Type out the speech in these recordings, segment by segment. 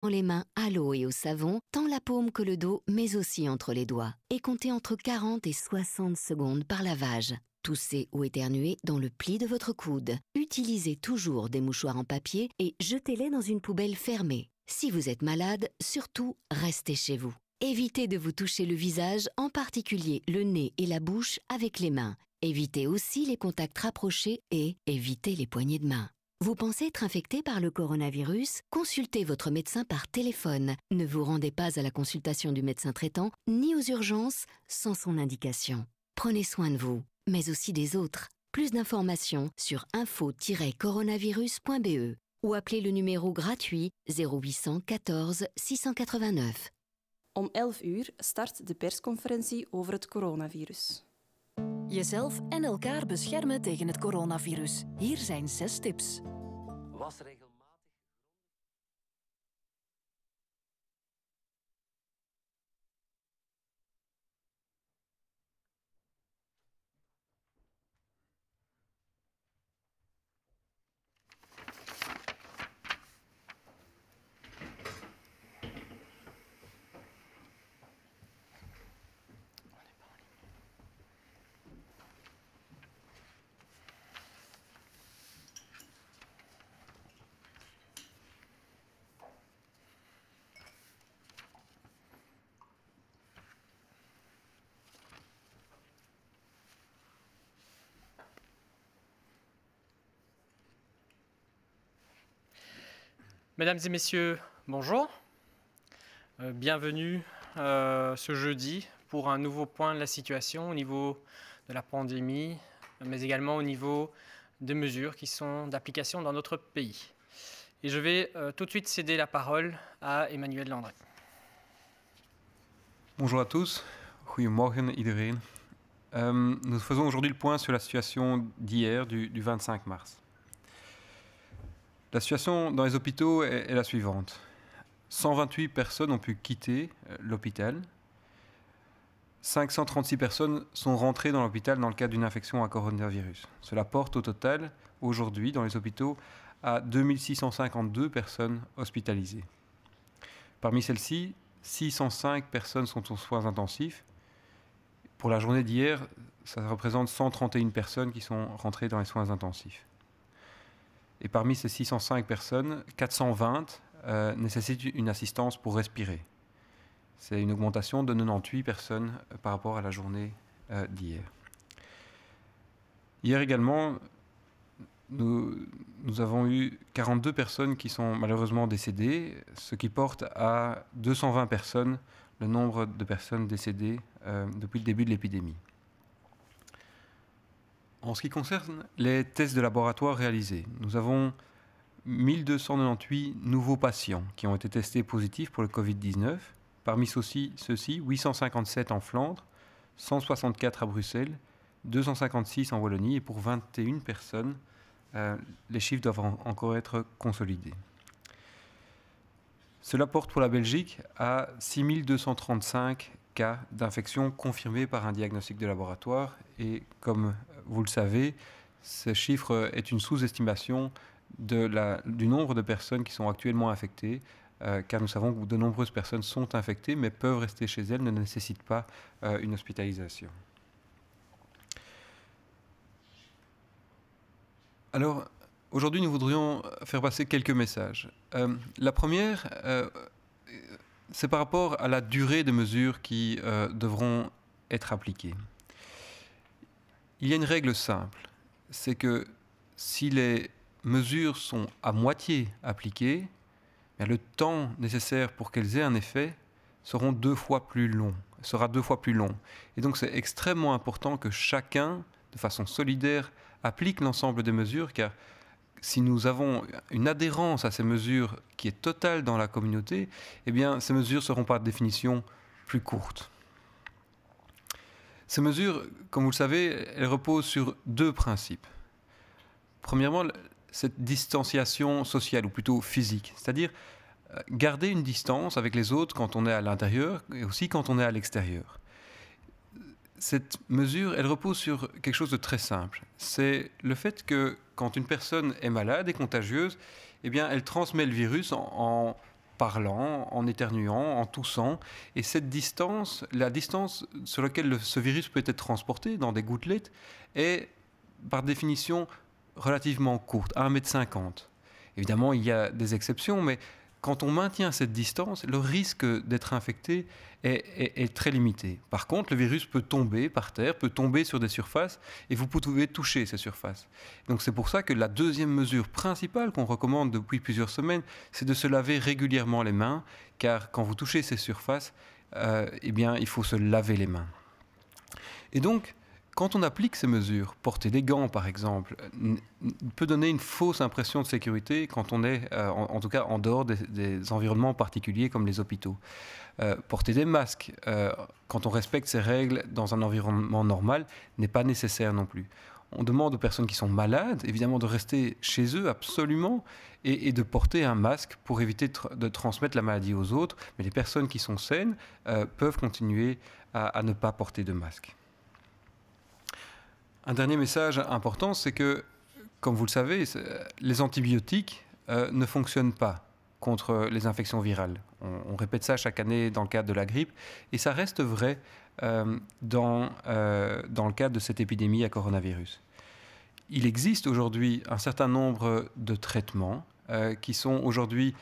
les mains à l'eau et au savon, tant la paume que le dos, mais aussi entre les doigts. Et comptez entre 40 et 60 secondes par lavage. Toussez ou éternuez dans le pli de votre coude. Utilisez toujours des mouchoirs en papier et jetez-les dans une poubelle fermée. Si vous êtes malade, surtout, restez chez vous. Évitez de vous toucher le visage, en particulier le nez et la bouche, avec les mains. Évitez aussi les contacts rapprochés et évitez les poignées de main. Vous pensez être infecté par le coronavirus? Consultez votre médecin par téléphone. Ne vous rendez pas à la consultation du médecin traitant ni aux urgences sans son indication. Prenez soin de vous, mais aussi des autres. Plus d'informations sur info-coronavirus.be ou appelez le numéro gratuit 0800 14 689. Om 11 uur start de persconferentie over het coronavirus. Jezelf en elkaar beschermen tegen het coronavirus. Hier zijn 6 tips. Was regelmatig. Mesdames et messieurs, bonjour. Bienvenue ce jeudi pour un nouveau point de la situation au niveau de la pandémie, mais également au niveau des mesures qui sont d'application dans notre pays. Et je vais tout de suite céder la parole à Emmanuel Landry. Bonjour à tous, goedemorgen iedereen. Nous faisons aujourd'hui le point sur la situation d'hier, du 25 mars. La situation dans les hôpitaux est la suivante. 128 personnes ont pu quitter l'hôpital. 536 personnes sont rentrées dans l'hôpital dans le cadre d'une infection à coronavirus. Cela porte au total, aujourd'hui, dans les hôpitaux, à 2652 personnes hospitalisées. Parmi celles-ci, 605 personnes sont aux soins intensifs. Pour la journée d'hier, ça représente 131 personnes qui sont rentrées dans les soins intensifs. Et parmi ces 605 personnes, 420 nécessitent une assistance pour respirer. C'est une augmentation de 98 personnes par rapport à la journée d'hier. Hier également, nous avons eu 42 personnes qui sont malheureusement décédées, ce qui porte à 220 personnes le nombre de personnes décédées depuis le début de l'épidémie. En ce qui concerne les tests de laboratoire réalisés, nous avons 1298 nouveaux patients qui ont été testés positifs pour le Covid-19. Parmi ceux-ci, 857 en Flandre, 164 à Bruxelles, 256 en Wallonie et pour 21 personnes, les chiffres doivent encore être consolidés. Cela porte pour la Belgique à 6235 cas d'infection confirmés par un diagnostic de laboratoire et comme vous le savez, ce chiffre est une sous-estimation du nombre de personnes qui sont actuellement infectées, car nous savons que de nombreuses personnes sont infectées mais peuvent rester chez elles, ne nécessitent pas une hospitalisation. Alors, aujourd'hui, nous voudrions faire passer quelques messages. La première, c'est par rapport à la durée des mesures qui devront être appliquées. Il y a une règle simple, c'est que si les mesures sont à moitié appliquées, le temps nécessaire pour qu'elles aient un effet sera 2 fois plus long. Et donc c'est extrêmement important que chacun, de façon solidaire, applique l'ensemble des mesures, car si nous avons une adhérence à ces mesures qui est totale dans la communauté, eh bien ces mesures seront par définition plus courtes. Ces mesures, comme vous le savez, elles reposent sur 2 principes. Premièrement, cette distanciation sociale, ou plutôt physique, c'est-à-dire garder une distance avec les autres quand on est à l'intérieur et aussi quand on est à l'extérieur. Cette mesure, elle repose sur quelque chose de très simple. C'est le fait que quand une personne est malade et contagieuse, eh bien, elle transmet le virus en parlant, en éternuant, en toussant. Et cette distance, la distance sur laquelle ce virus peut être transporté dans des gouttelettes, est par définition relativement courte, 1,50 m. Évidemment, il y a des exceptions, mais quand on maintient cette distance, le risque d'être infecté est très limité. Par contre, le virus peut tomber par terre, peut tomber sur des surfaces, et vous pouvez toucher ces surfaces. Donc c'est pour ça que la deuxième mesure principale qu'on recommande depuis plusieurs semaines, c'est de se laver régulièrement les mains, car quand vous touchez ces surfaces, eh bien, il faut se laver les mains. Et donc, quand on applique ces mesures, porter des gants par exemple, peut donner une fausse impression de sécurité quand on est, en tout cas en dehors des environnements particuliers comme les hôpitaux. Porter des masques, quand on respecte ces règles dans un environnement normal, n'est pas nécessaire non plus. On demande aux personnes qui sont malades, évidemment, de rester chez eux absolument et de porter un masque pour éviter de transmettre la maladie aux autres. Mais les personnes qui sont saines peuvent continuer à ne pas porter de masque. Un dernier message important, c'est que, comme vous le savez, les antibiotiques ne fonctionnent pas contre les infections virales. On répète ça chaque année dans le cadre de la grippe, et ça reste vrai dans le cadre de cette épidémie à coronavirus. Il existe aujourd'hui un certain nombre de traitements qui sont aujourd'hui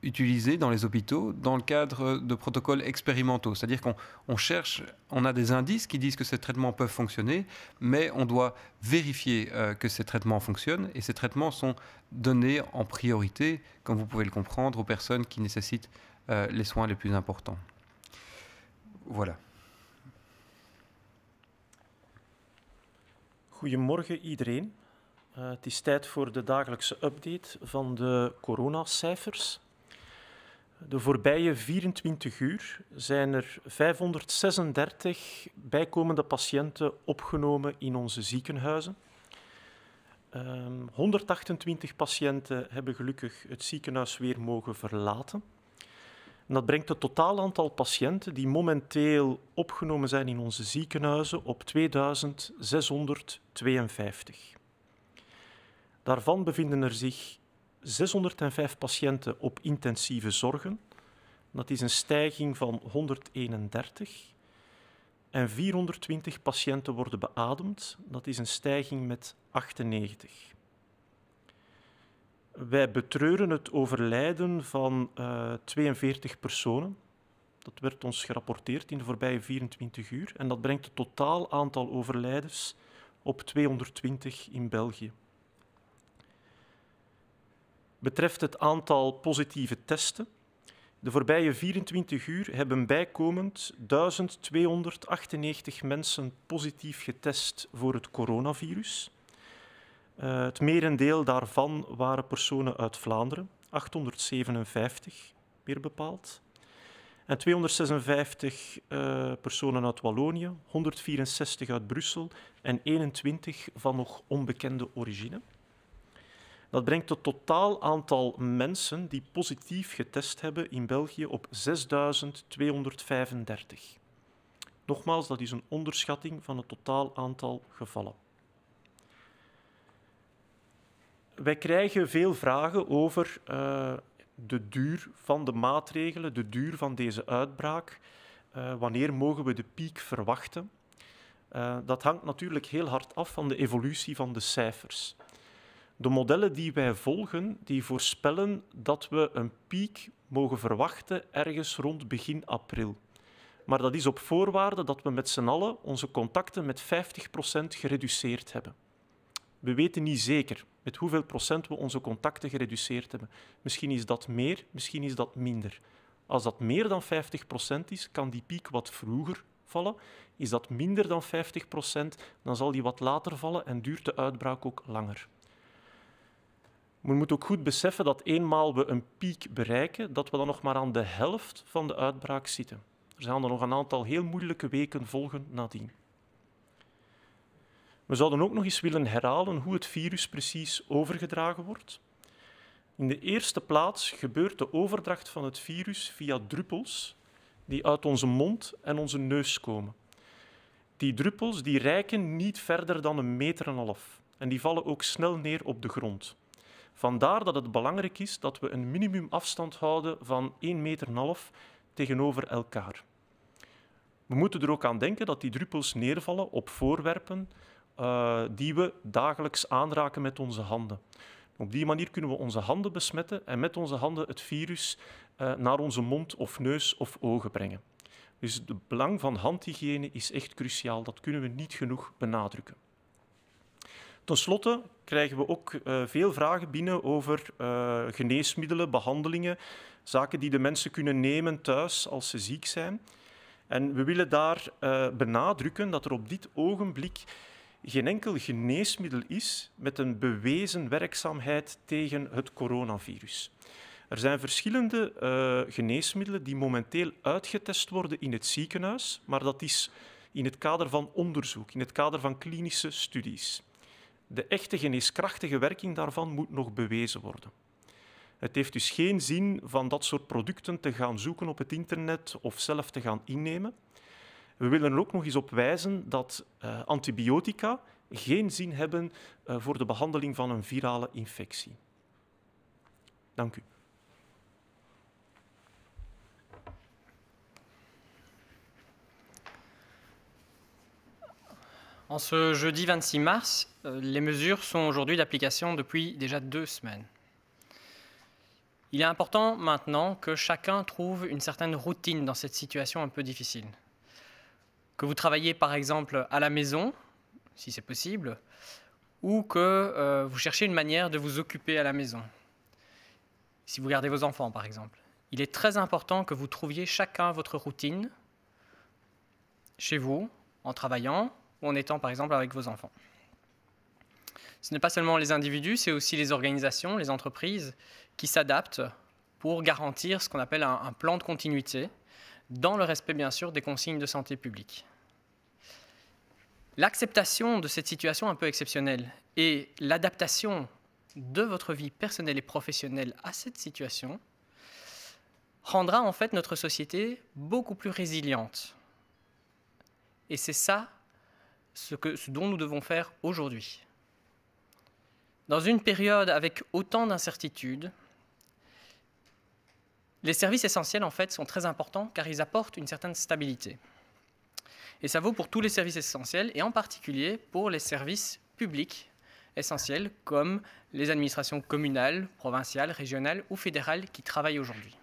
utilisés dans les hôpitaux dans le cadre de protocoles expérimentaux. C'est-à-dire qu'on a des indices qui disent que ces traitements peuvent fonctionner, mais on doit vérifier que ces traitements fonctionnent, et ces traitements sont donnés en priorité, comme vous pouvez le comprendre, aux personnes qui nécessitent les soins les plus importants. Voilà. Goedemorgen iedereen. Het is tijd voor de dagelijkse update van de coronacijfers. De voorbije 24 uur zijn er 536 bijkomende patiënten opgenomen in onze ziekenhuizen. 128 patiënten hebben gelukkig het ziekenhuis weer mogen verlaten. En dat brengt het totaal aantal patiënten die momenteel opgenomen zijn in onze ziekenhuizen op 2652. Daarvan bevinden er zich 605 patiënten op intensieve zorgen. Dat is een stijging van 131. En 420 patiënten worden beademd. Dat is een stijging met 98. Wij betreuren het overlijden van 42 personen. Dat werd ons gerapporteerd in de voorbije 24 uur. En dat brengt het totaal aantal overlijdens op 220 in België. Betreft het aantal positieve testen. De voorbije 24 uur hebben bijkomend 1298 mensen positief getest voor het coronavirus. Het merendeel daarvan waren personen uit Vlaanderen, 857 meer bepaald. En 256 personen uit Wallonië, 164 uit Brussel en 21 van nog onbekende origine. Dat brengt het totaal aantal mensen die positief getest hebben in België op 6.235. Nogmaals, dat is een onderschatting van het totaal aantal gevallen. Wij krijgen veel vragen over de duur van de maatregelen, de duur van deze uitbraak. Wanneer mogen we de piek verwachten? Dat hangt natuurlijk heel hard af van de evolutie van de cijfers. De modellen die wij volgen, die voorspellen dat we een piek mogen verwachten ergens rond begin april. Maar dat is op voorwaarde dat we met z'n allen onze contacten met 50% gereduceerd hebben. We weten niet zeker met hoeveel procent we onze contacten gereduceerd hebben. Misschien is dat meer, misschien is dat minder. Als dat meer dan 50% is, kan die piek wat vroeger vallen. Is dat minder dan 50%, dan zal die wat later vallen en duurt de uitbraak ook langer. We moeten ook goed beseffen dat eenmaal we een piek bereiken, dat we dan nog maar aan de helft van de uitbraak zitten. Er gaan er nog een aantal heel moeilijke weken volgen nadien. We zouden ook nog eens willen herhalen hoe het virus precies overgedragen wordt. In de eerste plaats gebeurt de overdracht van het virus via druppels die uit onze mond en onze neus komen. Die druppels die reiken niet verder dan 1,5 meter en die vallen ook snel neer op de grond. Vandaar dat het belangrijk is dat we een minimumafstand houden van 1,5 meter tegenover elkaar. We moeten er ook aan denken dat die druppels neervallen op voorwerpen die we dagelijks aanraken met onze handen. Op die manier kunnen we onze handen besmetten en met onze handen het virus naar onze mond of neus of ogen brengen. Dus het belang van handhygiëne is echt cruciaal. Dat kunnen we niet genoeg benadrukken. Ten slotte krijgen we ook veel vragen binnen over geneesmiddelen, behandelingen, zaken die de mensen kunnen nemen thuis als ze ziek zijn. En we willen daar benadrukken dat er op dit ogenblik geen enkel geneesmiddel is met een bewezen werkzaamheid tegen het coronavirus. Er zijn verschillende geneesmiddelen die momenteel uitgetest worden in het ziekenhuis, maar dat is in het kader van onderzoek, in het kader van klinische studies. De echte geneeskrachtige werking daarvan moet nog bewezen worden. Het heeft dus geen zin van dat soort producten te gaan zoeken op het internet of zelf te gaan innemen. We willen er ook nog eens op wijzen dat antibiotica geen zin hebben voor de behandeling van een virale infectie. Dank u. En ce jeudi 26 mars, les mesures sont aujourd'hui d'application depuis déjà 2 semaines. Il est important maintenant que chacun trouve une certaine routine dans cette situation un peu difficile. Que vous travaillez par exemple à la maison, si c'est possible, ou que vous cherchez une manière de vous occuper à la maison, si vous gardez vos enfants par exemple. Il est très important que vous trouviez chacun votre routine chez vous, en travaillant, ou en étant par exemple avec vos enfants. Ce n'est pas seulement les individus, c'est aussi les organisations, les entreprises qui s'adaptent pour garantir ce qu'on appelle un plan de continuité, dans le respect bien sûr des consignes de santé publique. L'acceptation de cette situation un peu exceptionnelle et l'adaptation de votre vie personnelle et professionnelle à cette situation rendra en fait notre société beaucoup plus résiliente. Et c'est ça ce dont nous devons faire aujourd'hui. Dans une période avec autant d'incertitudes, les services essentiels en fait sont très importants car ils apportent une certaine stabilité. Et ça vaut pour tous les services essentiels et en particulier pour les services publics essentiels comme les administrations communales, provinciales, régionales ou fédérales qui travaillent aujourd'hui.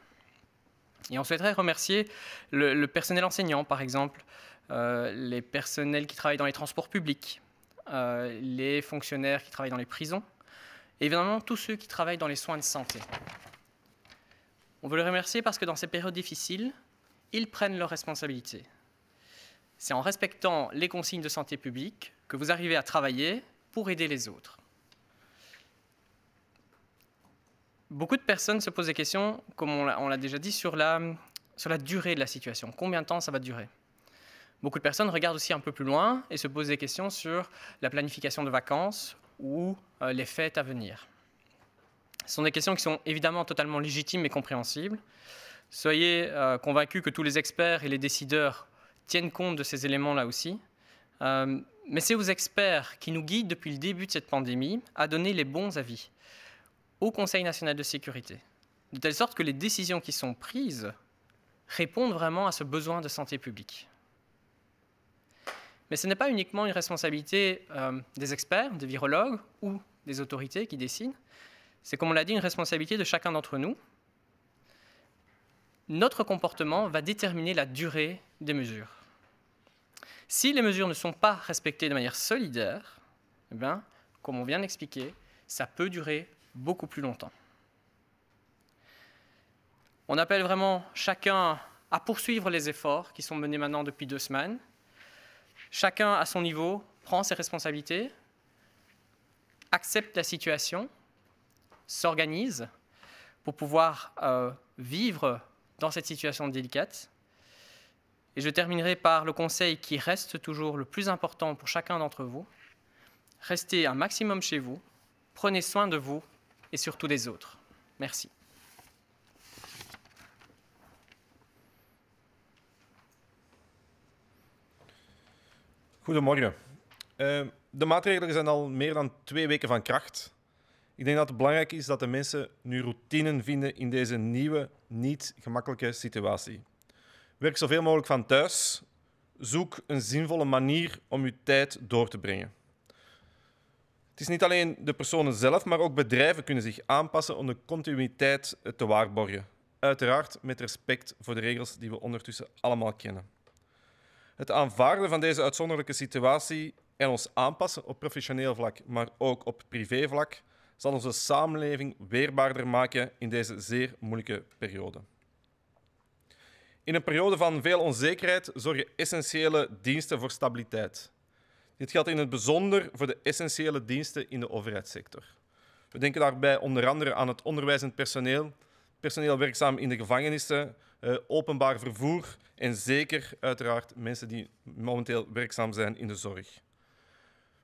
Et on souhaiterait remercier le personnel enseignant par exemple, les personnels qui travaillent dans les transports publics, les fonctionnaires qui travaillent dans les prisons, et évidemment tous ceux qui travaillent dans les soins de santé. On veut les remercier parce que dans ces périodes difficiles, ils prennent leurs responsabilités. C'est en respectant les consignes de santé publique que vous arrivez à travailler pour aider les autres. Beaucoup de personnes se posent des questions, comme on l'a déjà dit, sur la durée de la situation. Combien de temps ça va durer ? Beaucoup de personnes regardent aussi un peu plus loin et se posent des questions sur la planification de vacances ou les fêtes à venir. Ce sont des questions qui sont évidemment totalement légitimes et compréhensibles. Soyez convaincus que tous les experts et les décideurs tiennent compte de ces éléments-là aussi. Mais c'est aux experts qui nous guident depuis le début de cette pandémie à donner les bons avis au Conseil national de sécurité, de telle sorte que les décisions qui sont prises répondent vraiment à ce besoin de santé publique. Mais ce n'est pas uniquement une responsabilité des experts, des virologues ou des autorités qui décident. C'est, comme on l'a dit, une responsabilité de chacun d'entre nous. Notre comportement va déterminer la durée des mesures. Si les mesures ne sont pas respectées de manière solidaire, eh bien, comme on vient d'expliquer, ça peut durer beaucoup plus longtemps. On appelle vraiment chacun à poursuivre les efforts qui sont menés maintenant depuis 2 semaines. Chacun, à son niveau, prend ses responsabilités, accepte la situation, s'organise pour pouvoir vivre dans cette situation délicate. Et je terminerai par le conseil qui reste toujours le plus important pour chacun d'entre vous. Restez un maximum chez vous, prenez soin de vous et surtout des autres. Merci. Goedemorgen. De maatregelen zijn al meer dan 2 weken van kracht. Ik denk dat het belangrijk is dat de mensen nu routine vinden in deze nieuwe, niet gemakkelijke situatie. Werk zoveel mogelijk van thuis. Zoek een zinvolle manier om je tijd door te brengen. Het is niet alleen de personen zelf, maar ook bedrijven kunnen zich aanpassen om de continuïteit te waarborgen. Uiteraard met respect voor de regels die we ondertussen allemaal kennen. Het aanvaarden van deze uitzonderlijke situatie en ons aanpassen op professioneel vlak, maar ook op privévlak, zal onze samenleving weerbaarder maken in deze zeer moeilijke periode. In een periode van veel onzekerheid zorgen essentiële diensten voor stabiliteit. Dit geldt in het bijzonder voor de essentiële diensten in de overheidssector. We denken daarbij onder andere aan het onderwijzend personeel, personeel werkzaam in de gevangenissen, openbaar vervoer en zeker uiteraard mensen die momenteel werkzaam zijn in de zorg.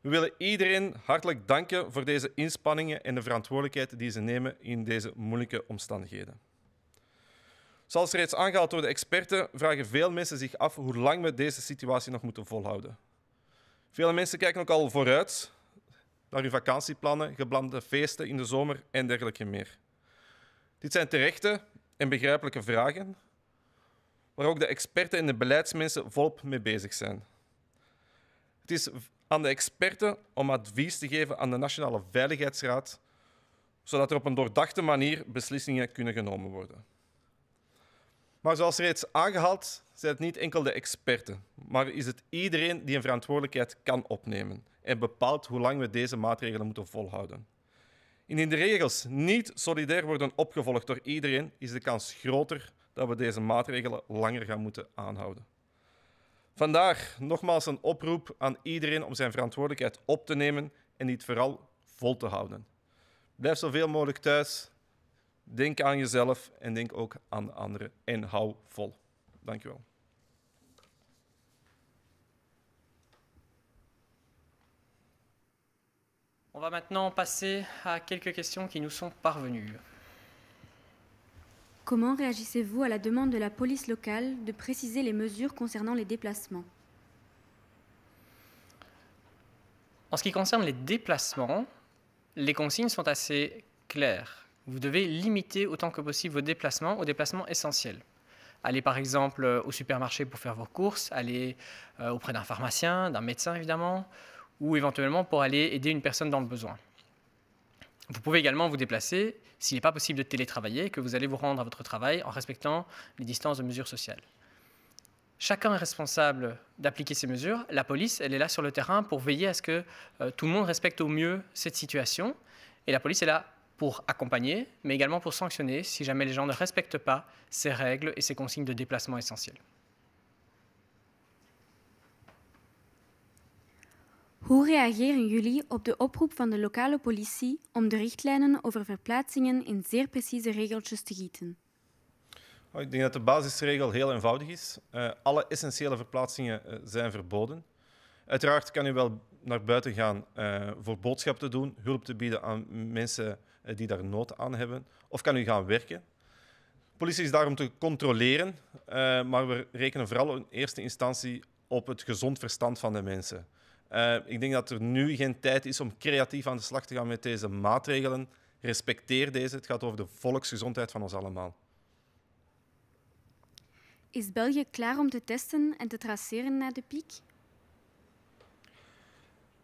We willen iedereen hartelijk danken voor deze inspanningen en de verantwoordelijkheid die ze nemen in deze moeilijke omstandigheden. Zoals reeds aangehaald door de experten, vragen veel mensen zich af hoe lang we deze situatie nog moeten volhouden. Vele mensen kijken ook al vooruit naar hun vakantieplannen, geplande feesten in de zomer en dergelijke meer. Dit zijn terechte en begrijpelijke vragen, waar ook de experten en de beleidsmensen volop mee bezig zijn. Het is aan de experten om advies te geven aan de Nationale Veiligheidsraad, zodat er op een doordachte manier beslissingen kunnen genomen worden. Maar zoals reeds aangehaald, zijn het niet enkel de experten, maar is het iedereen die een verantwoordelijkheid kan opnemen en bepaalt hoe lang we deze maatregelen moeten volhouden. Indien de regels niet solidair worden opgevolgd door iedereen, is de kans groter dat we deze maatregelen langer gaan moeten aanhouden. Vandaar nogmaals een oproep aan iedereen om zijn verantwoordelijkheid op te nemen en dit vooral vol te houden. Blijf zoveel mogelijk thuis. Denk aan jezelf en denk ook aan de anderen en hou vol. Dank u wel. On va maintenant passer à quelques questions qui nous sont parvenues. Comment réagissez-vous à la demande de la police locale de préciser les mesures concernant les déplacements? En ce qui concerne les déplacements, les consignes sont assez claires. Vous devez limiter autant que possible vos déplacements aux déplacements essentiels. Allez par exemple au supermarché pour faire vos courses, allez auprès d'un pharmacien, d'un médecin évidemment, ou éventuellement pour aller aider une personne dans le besoin. Vous pouvez également vous déplacer s'il n'est pas possible de télétravailler et que vous allez vous rendre à votre travail en respectant les distances de mesures sociales. Chacun est responsable d'appliquer ces mesures. La police, elle est là sur le terrain pour veiller à ce que tout le monde respecte au mieux cette situation. Et la police est là pour accompagner, mais également pour sanctionner si jamais les gens ne respectent pas ces règles et ces consignes de déplacement essentiels. Hoe reageren jullie op de oproep van de lokale politie om de richtlijnen over verplaatsingen in zeer precieze regeltjes te gieten? Ik denk dat de basisregel heel eenvoudig is. Alle essentiële verplaatsingen zijn verboden. Uiteraard kan u wel naar buiten gaan voor boodschap te doen, hulp te bieden aan mensen die daar nood aan hebben, of kan u gaan werken. De politie is daar om te controleren, maar we rekenen vooral in eerste instantie op het gezond verstand van de mensen. Ik denk dat er nu geen tijd is om creatief aan de slag te gaan met deze maatregelen. Respecteer deze. Het gaat over de volksgezondheid van ons allemaal. Is België klaar om te testen en te traceren na de piek?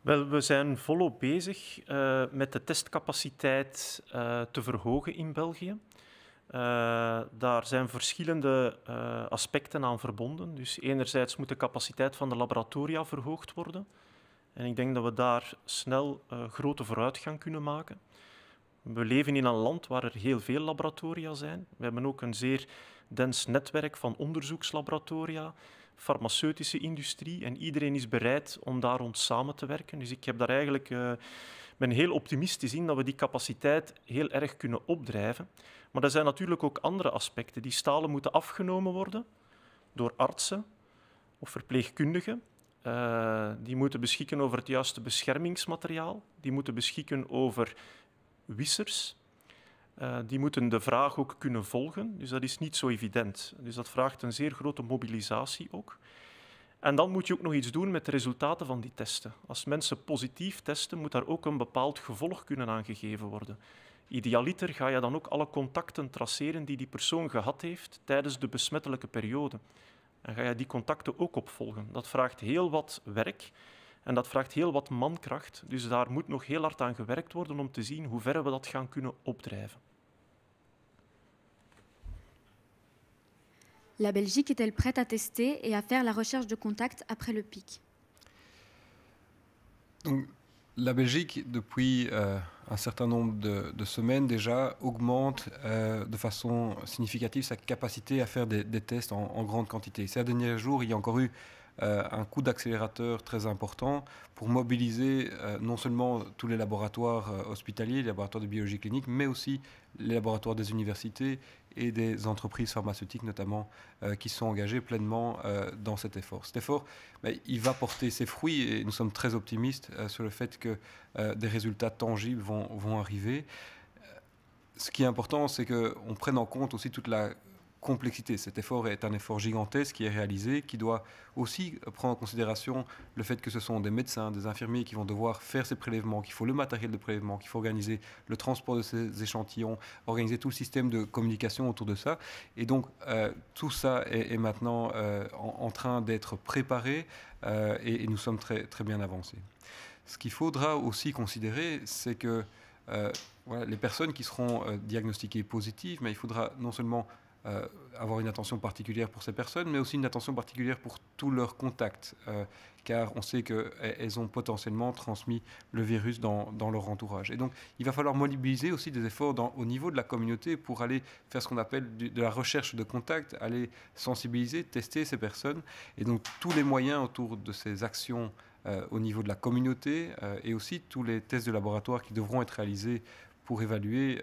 Wel, we zijn volop bezig met de testcapaciteit te verhogen in België. Daar zijn verschillende aspecten aan verbonden. Dus enerzijds moet de capaciteit van de laboratoria verhoogd worden. En ik denk dat we daar snel grote vooruitgang kunnen maken. We leven in een land waar er heel veel laboratoria zijn. We hebben ook een zeer dens netwerk van onderzoekslaboratoria, farmaceutische industrie en iedereen is bereid om daar rond samen te werken. Dus ik heb daar eigenlijk, ben heel optimistisch in dat we die capaciteit heel erg kunnen opdrijven. Maar er zijn natuurlijk ook andere aspecten. Die stalen moeten afgenomen worden door artsen of verpleegkundigen. Die moeten beschikken over het juiste beschermingsmateriaal. Die moeten beschikken over wissers. Die moeten de vraag ook kunnen volgen. Dus dat is niet zo evident. Dus dat vraagt een zeer grote mobilisatie ook. En dan moet je ook nog iets doen met de resultaten van die testen. Als mensen positief testen, moet daar ook een bepaald gevolg kunnen aangegeven worden. Idealiter ga je dan ook alle contacten traceren die die persoon gehad heeft tijdens de besmettelijke periode. En ga je die contacten ook opvolgen. Dat vraagt heel wat werk en dat vraagt heel wat mankracht. Dus daar moet nog heel hard aan gewerkt worden om te zien hoe ver we dat gaan kunnen opdrijven. La Belgique est-elle prête à tester et à faire la recherche de contacts après le pic? Donc, la Belgique, depuis un certain nombre de semaines déjà, augmente de façon significative sa capacité à faire des tests en grande quantité. Ces derniers jours, il y a encore eu un coup d'accélérateur très important pour mobiliser non seulement tous les laboratoires hospitaliers, les laboratoires de biologie clinique, mais aussi les laboratoires des universités et des entreprises pharmaceutiques notamment qui sont engagées pleinement dans cet effort. Cet effort, il va porter ses fruits et nous sommes très optimistes sur le fait que des résultats tangibles vont arriver. Ce qui est important, c'est qu'on prenne en compte aussi toute la complexité. Cet effort est un effort gigantesque qui est réalisé, qui doit aussi prendre en considération le fait que ce sont des médecins, des infirmiers qui vont devoir faire ces prélèvements, qu'il faut le matériel de prélèvement, qu'il faut organiser le transport de ces échantillons, organiser tout le système de communication autour de ça. Et donc, tout ça est maintenant en train d'être préparé et nous sommes très, très bien avancés. Ce qu'il faudra aussi considérer, c'est que voilà, les personnes qui seront diagnostiquées positives, mais il faudra non seulement avoir une attention particulière pour ces personnes, mais aussi une attention particulière pour tous leurs contacts, car on sait qu'elles ont potentiellement transmis le virus dans leur entourage. Et donc, il va falloir mobiliser aussi des efforts au niveau de la communauté pour aller faire ce qu'on appelle de la recherche de contacts, aller sensibiliser, tester ces personnes. Et donc, tous les moyens autour de ces actions au niveau de la communauté et aussi tous les tests de laboratoire qui devront être réalisés pour évaluer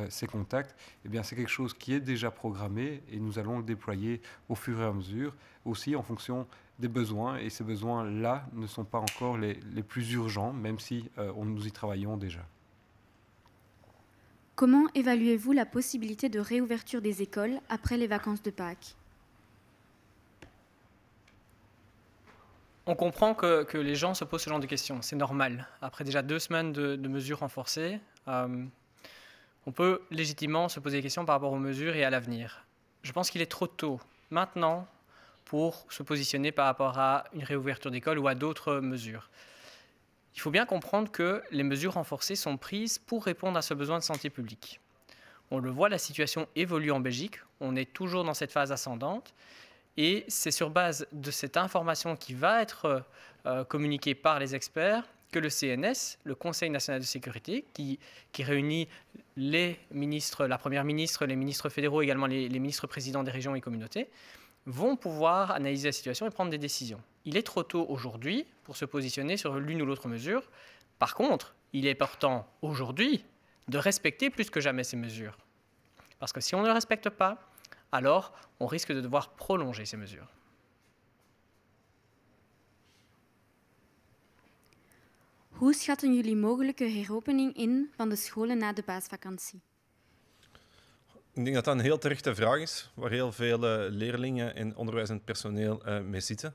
ces contacts, eh bien, c'est quelque chose qui est déjà programmé et nous allons le déployer au fur et à mesure, aussi en fonction des besoins. Et ces besoins-là ne sont pas encore les plus urgents, même si nous y travaillons déjà. Comment évaluez-vous la possibilité de réouverture des écoles après les vacances de Pâques? On comprend que les gens se posent ce genre de questions, c'est normal. Après déjà 2 semaines de mesures renforcées, on peut légitimement se poser des questions par rapport aux mesures et à l'avenir. Je pense qu'il est trop tôt maintenant pour se positionner par rapport à une réouverture d'école ou à d'autres mesures. Il faut bien comprendre que les mesures renforcées sont prises pour répondre à ce besoin de santé publique. On le voit, la situation évolue en Belgique, on est toujours dans cette phase ascendante. Et c'est sur base de cette information qui va être communiquée par les experts que le CNS, le Conseil national de sécurité, qui réunit les ministres, la Première ministre, les ministres fédéraux, également les ministres présidents des régions et communautés, vont pouvoir analyser la situation et prendre des décisions. Il est trop tôt aujourd'hui pour se positionner sur l'une ou l'autre mesure. Par contre, il est important aujourd'hui de respecter plus que jamais ces mesures. Parce que si on ne les respecte pas, alors on risque de devoir prolonger ces mesures. Hoe schatten jullie mogelijke heropening in van de scholen na de paasvakantie? Ik denk dat dat een heel terechte vraag is, waar heel veel leerlingen en onderwijzend personeel mee zitten.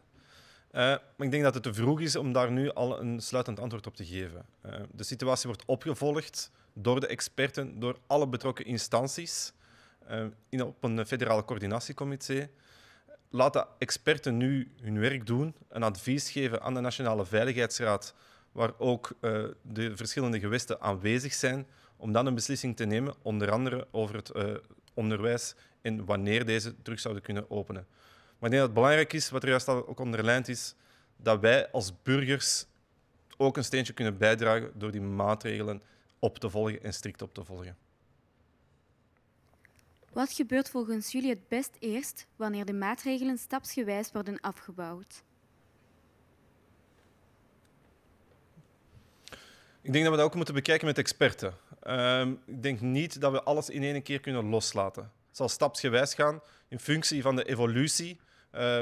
Maar ik denk dat het te vroeg is om daar nu al een sluitend antwoord op te geven. De situatie wordt opgevolgd door de experten, door alle betrokken instanties. Op een federale coördinatiecomité. Laat de experten nu hun werk doen, een advies geven aan de Nationale Veiligheidsraad, waar ook de verschillende gewesten aanwezig zijn, om dan een beslissing te nemen, onder andere over het onderwijs en wanneer deze terug zouden kunnen openen. Maar ik denk dat het belangrijk is, wat er juist al ook onderlijnd is, dat wij als burgers ook een steentje kunnen bijdragen door die maatregelen op te volgen en strikt op te volgen. Wat gebeurt volgens jullie het best eerst wanneer de maatregelen stapsgewijs worden afgebouwd? Ik denk dat we dat ook moeten bekijken met experten. Ik denk niet dat we alles in één keer kunnen loslaten. Het zal stapsgewijs gaan in functie van de evolutie,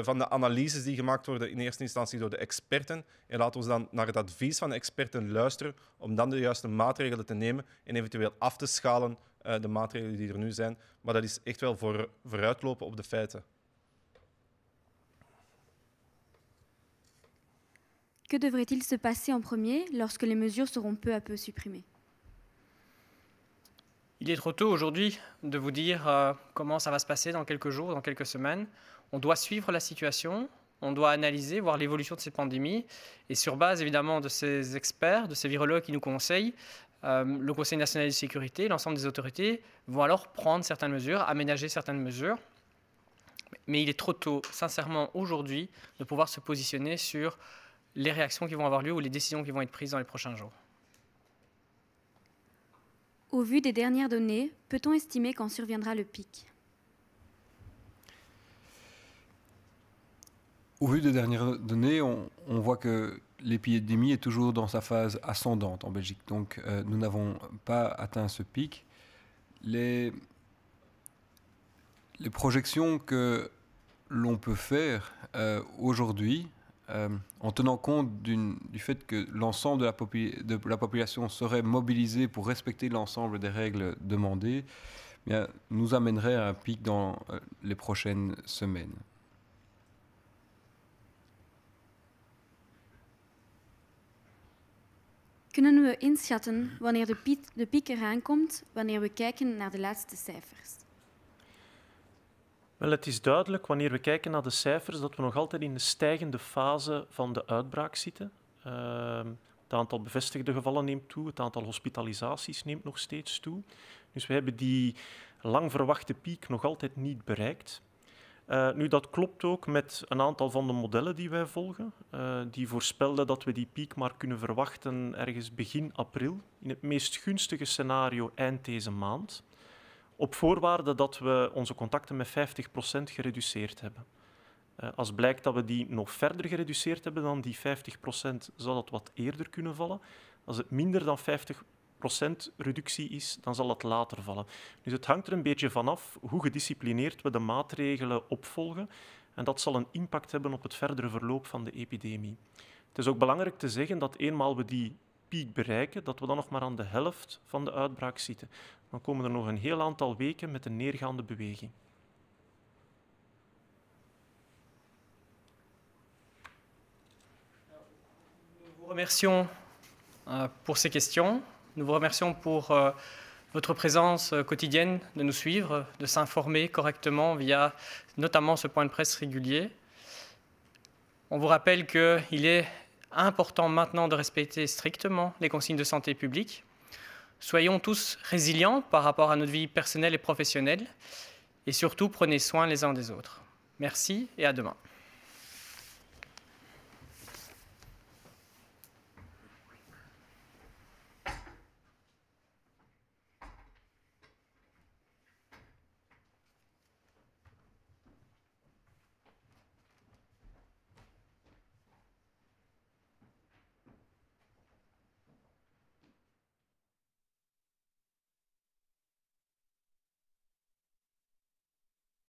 van de analyses die gemaakt worden in eerste instantie door de experten. En laten we dan naar het advies van de experten luisteren om dan de juiste maatregelen te nemen en eventueel af te schalen de maatregelen die er nu zijn. Maar dat is echt wel vooruitlopen op de feiten. Que devrait-il se passer en premier lorsque les mesures seront peu à peu supprimées? Il est trop tôt aujourd'hui de vous dire comment ça va se passer dans quelques jours, dans quelques semaines. On doit suivre la situation, on doit analyser, voir l'évolution de cette pandémie. Et sur base évidemment de ces experts, de ces virologues qui nous conseillent, le Conseil national de sécurité, l'ensemble des autorités vont alors prendre certaines mesures, aménager certaines mesures. Mais il est trop tôt, sincèrement, aujourd'hui, de pouvoir se positionner sur les réactions qui vont avoir lieu ou les décisions qui vont être prises dans les prochains jours. Au vu des dernières données, peut-on estimer quand surviendra le pic? Au vu des dernières données, on voit que l'épidémie est toujours dans sa phase ascendante en Belgique. Donc nous n'avons pas atteint ce pic. Les projections que l'on peut faire aujourd'hui, en tenant compte du fait que l'ensemble de la population serait mobilisée pour respecter l'ensemble des règles demandées, bien, nous amènerait à un pic dans les prochaines semaines. Kunnen we inschatten wanneer de piek eraan komt wanneer we kijken naar de laatste cijfers? Wel, het is duidelijk, wanneer we kijken naar de cijfers, dat we nog altijd in de stijgende fase van de uitbraak zitten. Het aantal bevestigde gevallen neemt toe, het aantal hospitalisaties neemt nog steeds toe. Dus we hebben die lang verwachte piek nog altijd niet bereikt. Nu, dat klopt ook met een aantal van de modellen die wij volgen. Die voorspelden dat we die piek maar kunnen verwachten ergens begin april. In het meest gunstige scenario eind deze maand. Op voorwaarde dat we onze contacten met 50% gereduceerd hebben. Als blijkt dat we die nog verder gereduceerd hebben dan die 50%, zal dat wat eerder kunnen vallen. Als het minder dan 50% reductie is, dan zal het later vallen. Dus het hangt er een beetje vanaf hoe gedisciplineerd we de maatregelen opvolgen. En dat zal een impact hebben op het verdere verloop van de epidemie. Het is ook belangrijk te zeggen dat eenmaal we die piek bereiken, dat we dan nog maar aan de helft van de uitbraak zitten. Dan komen er nog een heel aantal weken met een neergaande beweging. Nous vous remercions pour ces questions. Nous vous remercions pour votre présence quotidienne, de nous suivre, de s'informer correctement via notamment ce point de presse régulier. On vous rappelle qu'il est important maintenant de respecter strictement les consignes de santé publique. Soyons tous résilients par rapport à notre vie personnelle et professionnelle et surtout prenez soin les uns des autres. Merci et à demain.